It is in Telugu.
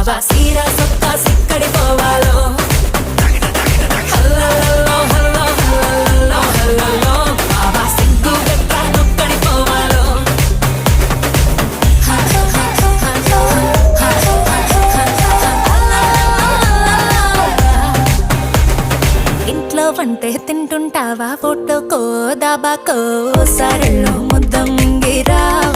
బాబా సీరా సొక్కా సిక్కడి పోవాలో హల్లల్లో హల్లో హల్లల్లో హల్లల్లో బాబా సిగ్గు గట్ట నొక్కడి పోవాలో ఇంట్లో వంటే తింటుంటావా ఫోటోకో దాబాకో సరళో ముద్ద మింగిరావా